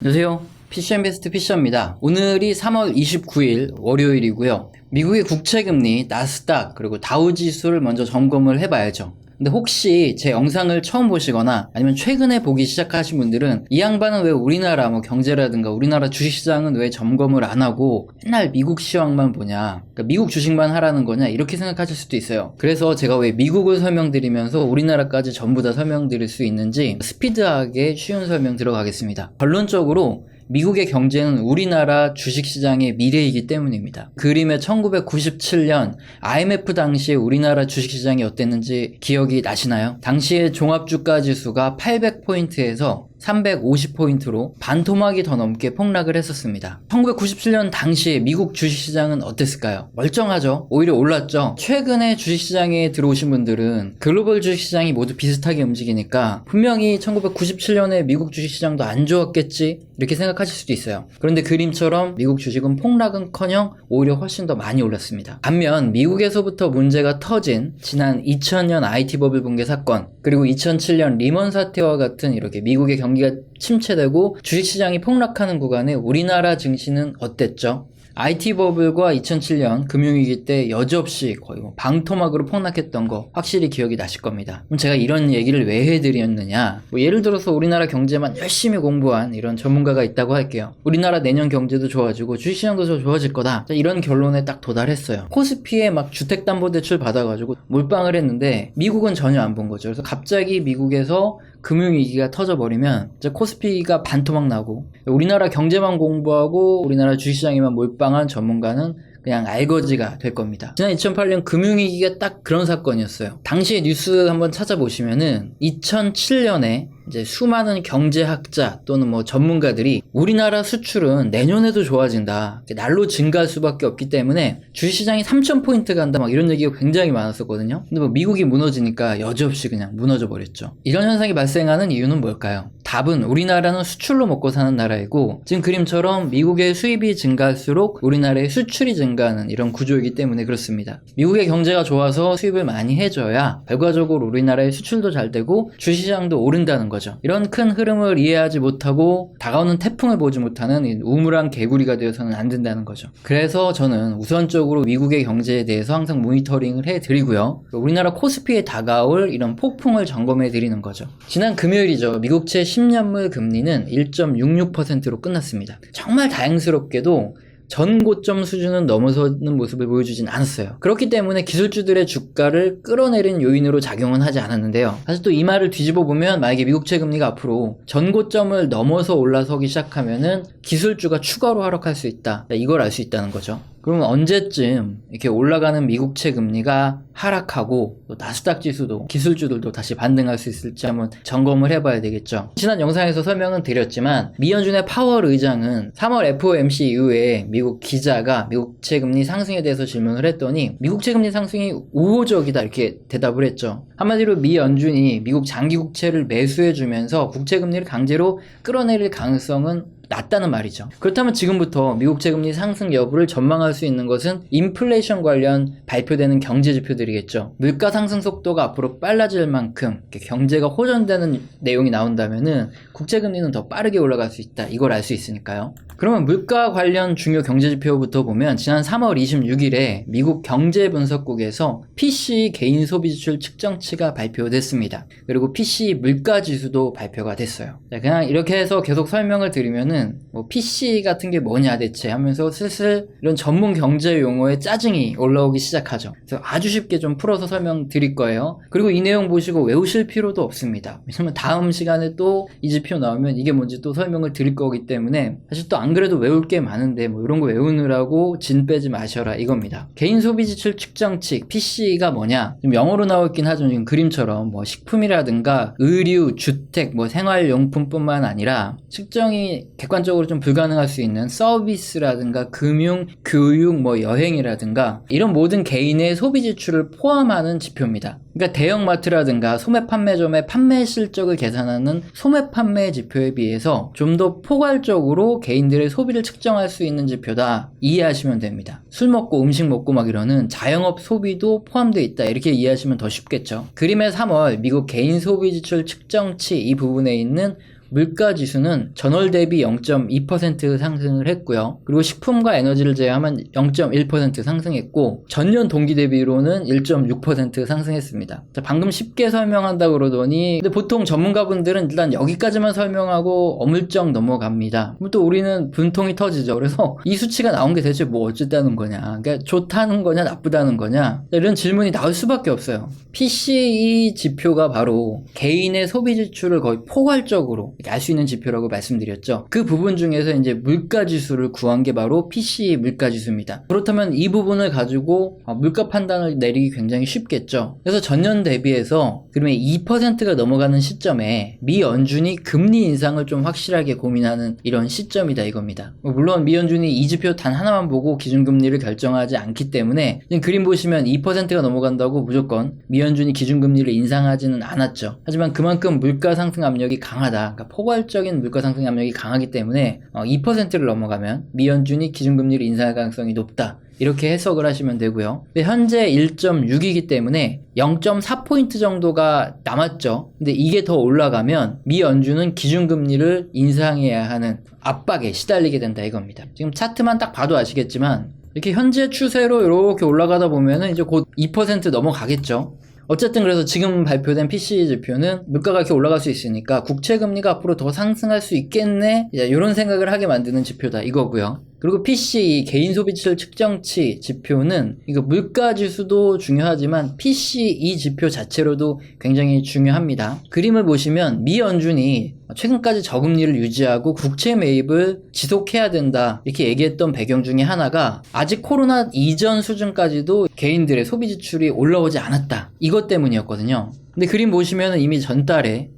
안녕하세요. 피쉬앤베스트 피셔입니다. 오늘이 3월 29일 월요일이고요. 미국의 국채금리, 나스닥, 그리고 다우지수를 먼저 점검을 해봐야죠. 근데 혹시 제 영상을 처음 보시거나 아니면 최근에 보기 시작하신 분들은 이 양반은 왜 우리나라 경제라든가 우리나라 주식시장은 왜 점검을 안 하고 맨날 미국 시황만 보냐, 그러니까 미국 주식만 하라는 거냐, 이렇게 생각하실 수도 있어요. 그래서 제가 왜 미국을 설명드리면서 우리나라까지 전부 다 설명드릴 수 있는지 스피드하게 쉬운 설명 들어가겠습니다. 결론적으로 미국의 경제는 우리나라 주식시장의 미래이기 때문입니다. 그림의 1997년 IMF 당시에 우리나라 주식시장이 어땠는지 기억이 나시나요? 당시에 종합주가지수가 800포인트에서 350포인트로 반토막이 더 넘게 폭락을 했었습니다. 1997년 당시에 미국 주식시장은 어땠을까요? 멀쩡하죠? 오히려 올랐죠? 최근에 주식시장에 들어오신 분들은 글로벌 주식시장이 모두 비슷하게 움직이니까 분명히 1997년에 미국 주식시장도 안 좋았겠지? 이렇게 생각하실 수도 있어요. 그런데 그림처럼 미국 주식은 폭락은커녕 오히려 훨씬 더 많이 올랐습니다. 반면 미국에서부터 문제가 터진 지난 2000년 IT 버블 붕괴 사건, 그리고 2007년 리먼 사태와 같은 이렇게 미국의 경기가 침체되고 주식시장이 폭락하는 구간에 우리나라 증시는 어땠죠? IT 버블과 2007년 금융위기 때 여지없이 거의 방토막으로 폭락했던 거 확실히 기억이 나실 겁니다. 그럼 제가 이런 얘기를 왜 해드렸느냐, 예를 들어서 우리나라 경제만 열심히 공부한 이런 전문가가 있다고 할게요. 우리나라 내년 경제도 좋아지고 주식시장도 더 좋아질 거다, 이런 결론에 딱 도달했어요. 코스피에 막 주택담보대출 받아가지고 몰빵을 했는데 미국은 전혀 안 본 거죠. 그래서 갑자기 미국에서 금융위기가 터져버리면 이제 코스피가 반토막 나고, 우리나라 경제만 공부하고 우리나라 주식시장에만 몰빵한 전문가는 그냥 알거지가 될 겁니다. 지난 2008년 금융위기가 딱 그런 사건이었어요. 당시의 뉴스 한번 찾아보시면은 2007년에 이제 수많은 경제학자 또는 전문가들이 우리나라 수출은 내년에도 좋아진다, 날로 증가할 수밖에 없기 때문에 주식시장이 3000포인트 간다, 이런 얘기가 굉장히 많았었거든요. 근데 미국이 무너지니까 여지없이 그냥 무너져 버렸죠. 이런 현상이 발생하는 이유는 뭘까요? 답은 우리나라는 수출로 먹고 사는 나라이고, 지금 그림처럼 미국의 수입이 증가할수록 우리나라의 수출이 증가하는 이런 구조이기 때문에 그렇습니다. 미국의 경제가 좋아서 수입을 많이 해줘야 결과적으로 우리나라의 수출도 잘 되고 주식시장도 오른다는 거죠. 이런 큰 흐름을 이해하지 못하고 다가오는 태풍을 보지 못하는 우물안 개구리가 되어서는 안 된다는 거죠. 그래서 저는 우선적으로 미국의 경제에 대해서 항상 모니터링을 해드리고요, 우리나라 코스피에 다가올 이런 폭풍을 점검해 드리는 거죠. 지난 금요일이죠. 미국채 10년물 금리는 1.66%로 끝났습니다. 정말 다행스럽게도 전 고점 수준은 넘어서는 모습을 보여주진 않았어요. 그렇기 때문에 기술주들의 주가를 끌어내린 요인으로 작용은 하지 않았는데요. 사실 또 이 말을 뒤집어 보면, 만약에 미국채 금리가 앞으로 전 고점을 넘어서 올라서기 시작하면은 기술주가 추가로 하락할 수 있다, 이걸 알 수 있다는 거죠. 그러면 언제쯤 이렇게 올라가는 미국채 금리가 하락하고 또 나스닥 지수도 기술주들도 다시 반등할 수 있을지 한번 점검을 해봐야 되겠죠. 지난 영상에서 설명은 드렸지만 미연준의 파월 의장은 3월 FOMC 이후에 미국 기자가 미국채 금리 상승에 대해서 질문을 했더니 미국채 금리 상승이 우호적이다, 이렇게 대답을 했죠. 한마디로 미연준이 미국 장기 국채를 매수해주면서 국채 금리를 강제로 끌어내릴 가능성은 낮다는 말이죠. 그렇다면 지금부터 미국채 금리 상승 여부를 전망할 수 있는 것은 인플레이션 관련 발표되는 경제 지표들이겠죠. 물가 상승 속도가 앞으로 빨라질 만큼 경제가 호전되는 내용이 나온다면은 국채 금리는 더 빠르게 올라갈 수 있다, 이걸 알 수 있으니까요. 그러면 물가 관련 중요 경제 지표부터 보면 지난 3월 26일에 미국 경제분석국에서 PCE 개인 소비 지출 측정치가 발표됐습니다. 그리고 PCE 물가 지수도 발표가 됐어요. 그냥 이렇게 해서 계속 설명을 드리면은 PCE 같은 게 뭐냐 대체 하면서 슬슬 이런 전문 경제 용어에 짜증이 올라오기 시작하죠. 그래서 아주 쉽게 좀 풀어서 설명드릴 거예요. 그리고 이 내용 보시고 외우실 필요도 없습니다. 왜냐면 다음 시간에 또 이 지표 나오면 이게 뭔지 또 설명을 드릴 거기 때문에, 사실 또 안 그래도 외울 게 많은데 이런 거 외우느라고 진 빼지 마셔라, 이겁니다. 개인 소비 지출 측정치 PCE가 뭐냐, 좀 영어로 나와 있긴 하죠. 지금 그림처럼 식품이라든가 의류, 주택, 생활용품뿐만 아니라 측정이 객관적으로 좀 불가능할 수 있는 서비스라든가 금융, 교육, 여행이라든가 이런 모든 개인의 소비 지출을 포함하는 지표입니다. 그러니까 대형마트라든가 소매 판매점의 판매 실적을 계산하는 소매 판매 지표에 비해서 좀 더 포괄적으로 개인들의 소비를 측정할 수 있는 지표다, 이해하시면 됩니다. 술 먹고 음식 먹고 이러는 자영업 소비도 포함되어 있다, 이렇게 이해하시면 더 쉽겠죠. 그림의 3월 미국 개인 소비 지출 측정치 이 부분에 있는 물가 지수는 전월 대비 0.2% 상승을 했고요. 그리고 식품과 에너지를 제외하면 0.1% 상승했고 전년 동기 대비로는 1.6% 상승했습니다. 자, 방금 쉽게 설명한다 그러더니 근데 보통 전문가분들은 일단 여기까지만 설명하고 어물쩍 넘어갑니다. 그럼 또 우리는 분통이 터지죠. 그래서 이 수치가 나온 게 대체 뭐 어쨌다는 거냐, 그러니까 좋다는 거냐 나쁘다는 거냐, 이런 질문이 나올 수밖에 없어요. PCE 지표가 바로 개인의 소비 지출을 거의 포괄적으로 알 수 있는 지표라고 말씀드렸죠. 그 부분 중에서 이제 물가 지수를 구한 게 바로 PCE 물가 지수입니다. 그렇다면 이 부분을 가지고 물가 판단을 내리기 굉장히 쉽겠죠. 그래서 전년 대비해서 그러면 2%가 넘어가는 시점에 미 연준이 금리 인상을 좀 확실하게 고민하는 이런 시점이다 이겁니다. 물론 미 연준이 이 지표 단 하나만 보고 기준금리를 결정하지 않기 때문에 그림 보시면 2%가 넘어간다고 무조건 미 연준이 기준금리를 인상하지는 않았죠. 하지만 그만큼 물가 상승 압력이 강하다, 그러니까 포괄적인 물가 상승 압력이 강하기 때문에 2%를 넘어가면 미 연준이 기준금리를 인상할 가능성이 높다, 이렇게 해석을 하시면 되고요. 현재 1.6이기 때문에 0.4포인트 정도가 남았죠. 근데 이게 더 올라가면 미 연준은 기준금리를 인상해야 하는 압박에 시달리게 된다 이겁니다. 지금 차트만 딱 봐도 아시겠지만 이렇게 현재 추세로 이렇게 올라가다 보면은 이제 곧 2% 넘어가겠죠. 어쨌든 그래서 지금 발표된 PCE 지표는 물가가 이렇게 올라갈 수 있으니까 국채금리가 앞으로 더 상승할 수 있겠네, 이런 생각을 하게 만드는 지표다 이거고요. 그리고 PCE 개인 소비지출 측정치 지표는 이거 물가 지수도 중요하지만 PCE 지표 자체로도 굉장히 중요합니다. 그림을 보시면 미 연준이 최근까지 저금리를 유지하고 국채 매입을 지속해야 된다 이렇게 얘기했던 배경 중에 하나가 아직 코로나 이전 수준까지도 개인들의 소비 지출이 올라오지 않았다, 이것 때문이었거든요. 근데 그림 보시면 이미 전달에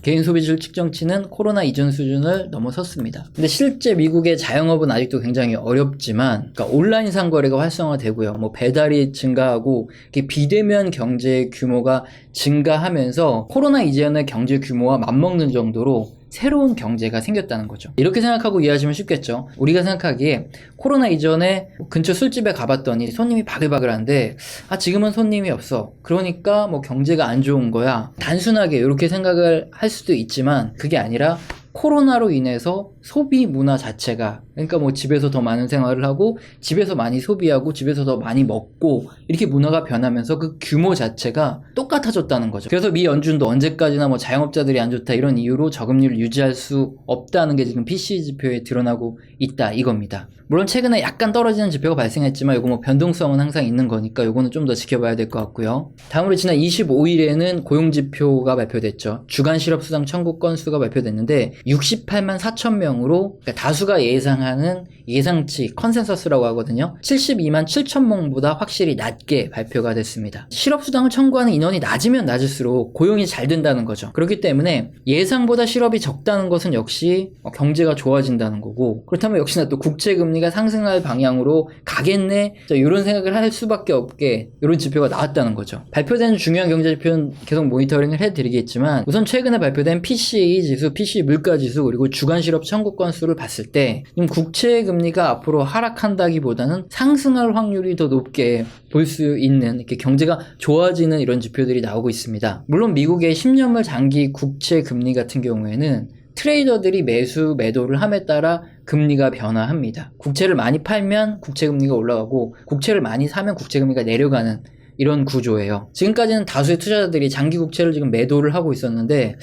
개인 소비지출 측정치는 코로나 이전 수준을 넘어섰습니다. 근데 실제 미국의 자영업은 아직도 굉장히 어렵지만, 그러니까 온라인 상거래가 활성화되고요, 뭐 배달이 증가하고 이렇게 비대면 경제 규모가 증가하면서 코로나 이전의 경제 규모와 맞먹는 정도로 새로운 경제가 생겼다는 거죠. 이렇게 생각하고 이해하시면 쉽겠죠. 우리가 생각하기에 코로나 이전에 근처 술집에 가봤더니 손님이 바글바글한데 지금은 손님이 없어, 그러니까 뭐 경제가 안 좋은 거야, 단순하게 이렇게 생각을 할 수도 있지만 그게 아니라 코로나로 인해서 소비 문화 자체가, 그러니까 뭐 집에서 더 많은 생활을 하고 집에서 많이 소비하고 집에서 더 많이 먹고 이렇게 문화가 변하면서 그 규모 자체가 똑같아졌다는 거죠. 그래서 미 연준도 언제까지나 뭐 자영업자들이 안 좋다 이런 이유로 저금리를 유지할 수 없다는 게 지금 PCE 지표에 드러나고 있다 이겁니다. 물론 최근에 약간 떨어지는 지표가 발생했지만 이거 뭐 변동성은 항상 있는 거니까 이거는 좀 더 지켜봐야 될 것 같고요. 다음으로 지난 25일에는 고용지표가 발표됐죠. 주간 실업수당 청구 건수가 발표됐는데 68만 4천 명으로, 그러니까 다수가 예상하는 예상치 컨센서스라고 하거든요. 72만 7천 명보다 확실히 낮게 발표가 됐습니다. 실업수당을 청구하는 인원이 낮으면 낮을수록 고용이 잘 된다는 거죠. 그렇기 때문에 예상보다 실업이 적다는 것은 역시 경제가 좋아진다는 거고, 그렇다면 역시나 또 국채금리가 상승할 방향으로 가겠네, 이런 생각을 할 수밖에 없게 이런 지표가 나왔다는 거죠. 발표된 중요한 경제지표는 계속 모니터링을 해드리겠지만 우선 최근에 발표된 PCE 지수, PCE 물가 지수, 그리고 주간 실업 청구 건수를 봤을 때 국채금리가 앞으로 하락한다기보다는 상승할 확률이 더 높게 볼 수 있는, 이렇게 경제가 좋아지는 이런 지표들이 나오고 있습니다. 물론 미국의 10년물 장기 국채 금리 같은 경우에는 트레이더들이 매수 매도를 함에 따라 금리가 변화합니다. 국채를 많이 팔면 국채금리가 올라가고 국채를 많이 사면 국채금리가 내려가는 이런 구조예요. 지금까지는 다수의 투자자들이 장기 국채를 지금 매도를 하고 있었는데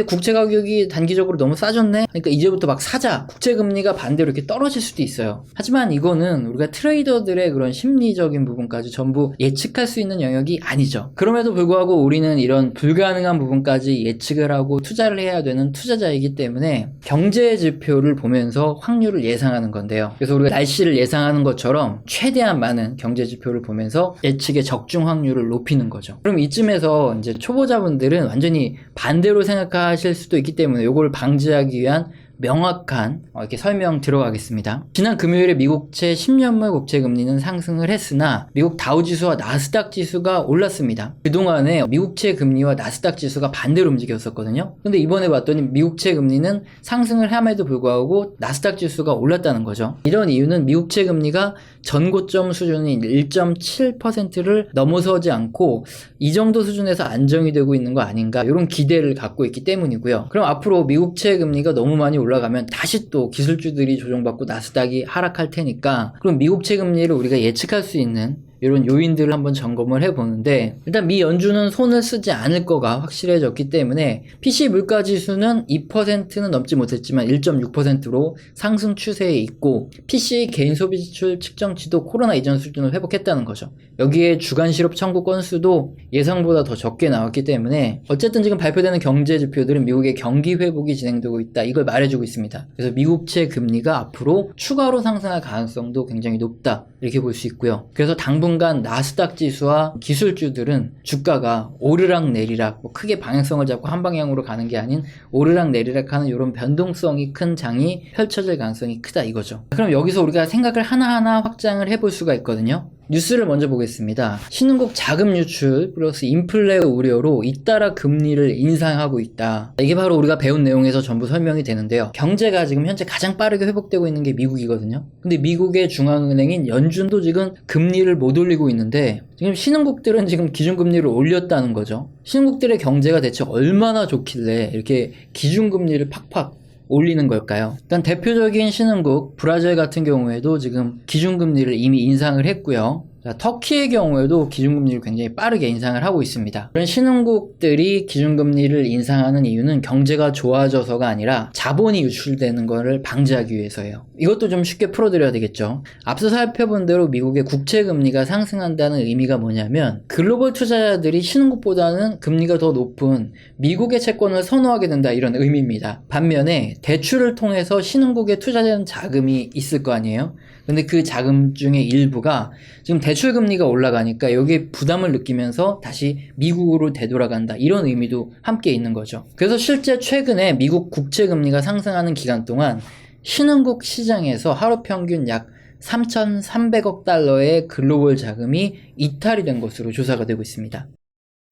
국채 가격이 단기적으로 너무 싸졌네? 그러니까 이제부터 막 사자, 국채 금리가 반대로 이렇게 떨어질 수도 있어요. 하지만 이거는 우리가 트레이더들의 그런 심리적인 부분까지 전부 예측할 수 있는 영역이 아니죠. 그럼에도 불구하고 우리는 이런 불가능한 부분까지 예측을 하고 투자를 해야 되는 투자자이기 때문에 경제 지표를 보면서 확률을 예상하는 건데요. 그래서 우리가 날씨를 예상하는 것처럼 최대한 많은 경제 지표를 보면서 예측의 적중 확률을 높이는 거죠. 그럼 이쯤에서 이제 초보자분들은 완전히 반대로 생각하실 수도 있기 때문에 이걸 방지하기 위한 명확한 이렇게 설명 들어가겠습니다. 지난 금요일에 미국채 10년물 국채금리는 상승을 했으나 미국 다우지수와 나스닥 지수가 올랐습니다. 그동안에 미국채 금리와 나스닥 지수가 반대로 움직였었거든요. 근데 이번에 봤더니 미국채 금리는 상승을 함에도 불구하고 나스닥 지수가 올랐다는 거죠. 이런 이유는 미국채 금리가 전고점 수준인 1.7%를 넘어서지 않고 이 정도 수준에서 안정이 되고 있는 거 아닌가, 이런 기대를 갖고 있기 때문이고요. 그럼 앞으로 미국채 금리가 너무 많이 올라가면 다시 또 기술주들이 조정받고 나스닥이 하락할 테니까, 그럼 미국채 금리를 우리가 예측할 수 있는 이런 요인들을 한번 점검을 해보는데, 일단 미 연준은 손을 쓰지 않을 거가 확실해졌기 때문에 PC 물가지수는 2%는 넘지 못했지만 1.6%로 상승 추세에 있고, PC 개인 소비 지출 측정치도 코로나 이전 수준을 회복했다는 거죠. 여기에 주간 실업 청구 건수도 예상보다 더 적게 나왔기 때문에 어쨌든 지금 발표되는 경제 지표들은 미국의 경기 회복이 진행되고 있다, 이걸 말해주고 있습니다. 그래서 미국채 금리가 앞으로 추가로 상승할 가능성도 굉장히 높다, 이렇게 볼 수 있고요. 그래서 당분간 나스닥 지수와 기술주들은 주가가 오르락 내리락, 크게 방향성을 잡고 한 방향으로 가는 게 아닌 오르락 내리락 하는 이런 변동성이 큰 장이 펼쳐질 가능성이 크다, 이거죠. 그럼 여기서 우리가 생각을 하나하나 확장을 해볼 수가 있거든요. 뉴스를 먼저 보겠습니다. 신흥국 자금 유출 플러스 인플레 우려로 잇따라 금리를 인상하고 있다. 이게 바로 우리가 배운 내용에서 전부 설명이 되는데요. 경제가 지금 현재 가장 빠르게 회복되고 있는 게 미국이거든요. 근데 미국의 중앙은행인 연준도 지금 금리를 못 올리고 있는데, 지금 신흥국들은 지금 기준금리를 올렸다는 거죠. 신흥국들의 경제가 대체 얼마나 좋길래 이렇게 기준금리를 팍팍 올리는 걸까요? 일단 대표적인 신흥국 브라질 같은 경우에도 지금 기준금리를 이미 인상을 했고요. 자, 터키의 경우에도 기준금리를 굉장히 빠르게 인상을 하고 있습니다. 그런 신흥국들이 기준금리를 인상하는 이유는 경제가 좋아져서가 아니라 자본이 유출되는 것을 방지하기 위해서예요. 이것도 좀 쉽게 풀어드려야 되겠죠. 앞서 살펴본 대로 미국의 국채금리가 상승한다는 의미가 뭐냐면, 글로벌 투자자들이 신흥국보다는 금리가 더 높은 미국의 채권을 선호하게 된다, 이런 의미입니다. 반면에 대출을 통해서 신흥국에 투자되는 자금이 있을 거 아니에요? 근데 그 자금 중에 일부가 지금 대출 금리가 올라가니까 여기에 부담을 느끼면서 다시 미국으로 되돌아간다, 이런 의미도 함께 있는 거죠. 그래서 실제 최근에 미국 국채 금리가 상승하는 기간 동안 신흥국 시장에서 하루 평균 약 3,300억 달러의 글로벌 자금이 이탈이 된 것으로 조사가 되고 있습니다.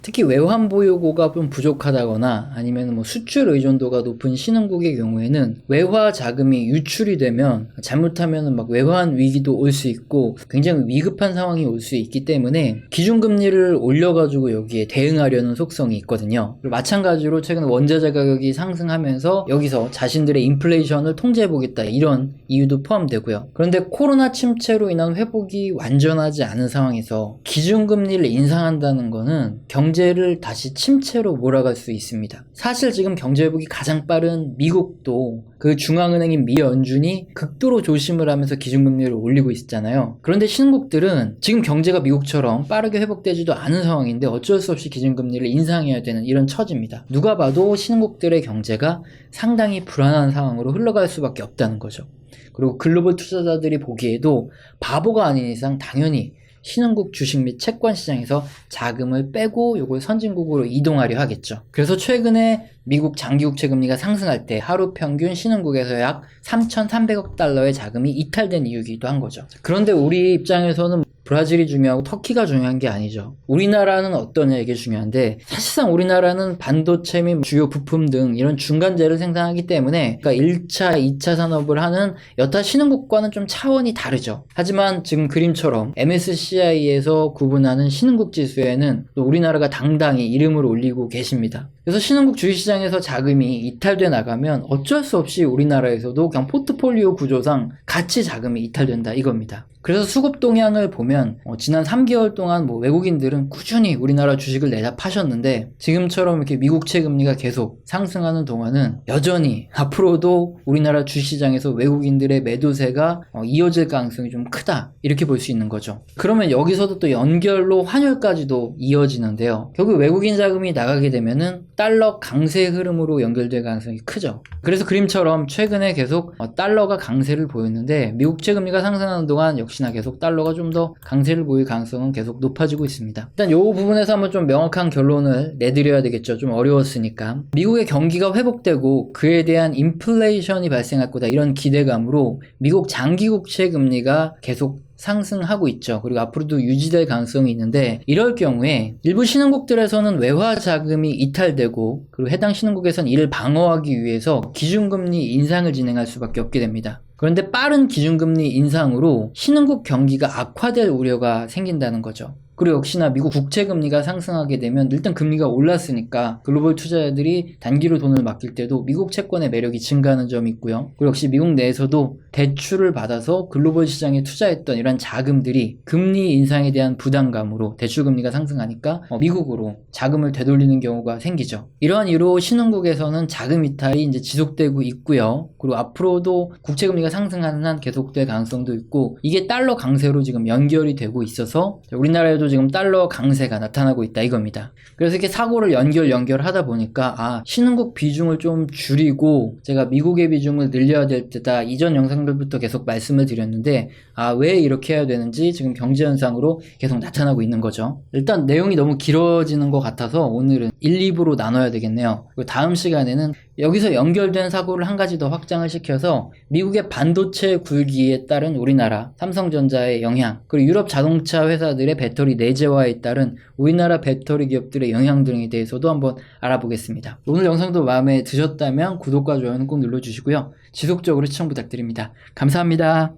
특히 외환 보유고가 좀 부족하다거나 아니면 수출 의존도가 높은 신흥국의 경우에는 외화 자금이 유출이 되면 잘못하면 외환 위기도 올 수 있고 굉장히 위급한 상황이 올 수 있기 때문에 기준금리를 올려가지고 여기에 대응하려는 속성이 있거든요. 그리고 마찬가지로 최근 원자재 가격이 상승하면서 여기서 자신들의 인플레이션을 통제해보겠다, 이런 이유도 포함되고요. 그런데 코로나 침체로 인한 회복이 완전하지 않은 상황에서 기준금리를 인상한다는 거는 경제를 다시 침체로 몰아갈 수 있습니다. 사실 지금 경제 회복이 가장 빠른 미국도 그 중앙은행인 미 연준이 극도로 조심을 하면서 기준금리를 올리고 있잖아요. 그런데 신흥국들은 지금 경제가 미국처럼 빠르게 회복되지도 않은 상황인데 어쩔 수 없이 기준금리를 인상해야 되는 이런 처지입니다. 누가 봐도 신흥국들의 경제가 상당히 불안한 상황으로 흘러갈 수밖에 없다는 거죠. 그리고 글로벌 투자자들이 보기에도 바보가 아닌 이상 당연히 신흥국 주식 및 채권 시장에서 자금을 빼고 요걸 선진국으로 이동하려 하겠죠. 그래서 최근에 미국 장기국채 금리가 상승할 때 하루 평균 신흥국에서 약 3,300억 달러의 자금이 이탈된 이유이기도 한 거죠. 그런데 우리 입장에서는 브라질이 중요하고 터키가 중요한 게 아니죠. 우리나라는 어떠냐, 이게 중요한데, 사실상 우리나라는 반도체 및 주요 부품 등 이런 중간재를 생산하기 때문에, 그러니까 1차, 2차 산업을 하는 여타 신흥국과는 좀 차원이 다르죠. 하지만 지금 그림처럼 MSCI에서 구분하는 신흥국 지수에는 또 우리나라가 당당히 이름을 올리고 계십니다. 그래서 신흥국 주식시장에서 자금이 이탈돼 나가면 어쩔 수 없이 우리나라에서도 그냥 포트폴리오 구조상 같이 자금이 이탈된다, 이겁니다. 그래서 수급 동향을 보면 지난 3개월 동안 외국인들은 꾸준히 우리나라 주식을 내다 파셨는데, 지금처럼 이렇게 미국채 금리가 계속 상승하는 동안은 여전히 앞으로도 우리나라 주식시장에서 외국인들의 매도세가 이어질 가능성이 좀 크다, 이렇게 볼 수 있는 거죠. 그러면 여기서도 또 연결로 환율까지도 이어지는데요. 결국 외국인 자금이 나가게 되면은 달러 강세 흐름으로 연결될 가능성이 크죠. 그래서 그림처럼 최근에 계속 달러가 강세를 보였는데 미국채 금리가 상승하는 동안 역시 역시나 계속 달러가 좀 더 강세를 보일 가능성은 계속 높아지고 있습니다. 일단 이 부분에서 한번 좀 명확한 결론을 내드려야 되겠죠. 좀 어려웠으니까. 미국의 경기가 회복되고 그에 대한 인플레이션이 발생할 거다, 이런 기대감으로 미국 장기 국채 금리가 계속 상승하고 있죠. 그리고 앞으로도 유지될 가능성이 있는데, 이럴 경우에 일부 신흥국들에서는 외화 자금이 이탈되고, 그리고 해당 신흥국에서는 이를 방어하기 위해서 기준금리 인상을 진행할 수밖에 없게 됩니다. 그런데 빠른 기준금리 인상으로 신흥국 경기가 악화될 우려가 생긴다는 거죠. 그리고 역시나 미국 국채금리가 상승하게 되면 일단 금리가 올랐으니까 글로벌 투자자들이 단기로 돈을 맡길 때도 미국 채권의 매력이 증가하는 점이 있고요. 그리고 역시 미국 내에서도 대출을 받아서 글로벌 시장에 투자했던 이런 자금들이 금리 인상에 대한 부담감으로 대출금리가 상승하니까 미국으로 자금을 되돌리는 경우가 생기죠. 이러한 이유로 신흥국에서는 자금 이탈이 이제 지속되고 있고요. 그리고 앞으로도 국채금리가 상승하는 한 계속될 가능성도 있고, 이게 달러 강세로 지금 연결이 되고 있어서 우리나라에도 지금 달러 강세가 나타나고 있다, 이겁니다. 그래서 이렇게 사고를 연결하다 보니까 신흥국 비중을 좀 줄이고 제가 미국의 비중을 늘려야 될 때다, 이전 영상들부터 계속 말씀을 드렸는데 왜 이렇게 해야 되는지 지금 경제 현상으로 계속 나타나고 있는 거죠. 일단 내용이 너무 길어지는 것 같아서 오늘은 1, 2부로 나눠야 되겠네요. 그리고 다음 시간에는 여기서 연결된 사고를 한 가지 더 확장을 시켜서 미국의 반도체 굴기에 따른 우리나라 삼성전자의 영향, 그리고 유럽 자동차 회사들의 배터리 내재화에 따른 우리나라 배터리 기업들의 영향 등에 대해서도 한번 알아보겠습니다. 오늘 영상도 마음에 드셨다면 구독과 좋아요는 꼭 눌러주시고요. 지속적으로 시청 부탁드립니다. 감사합니다.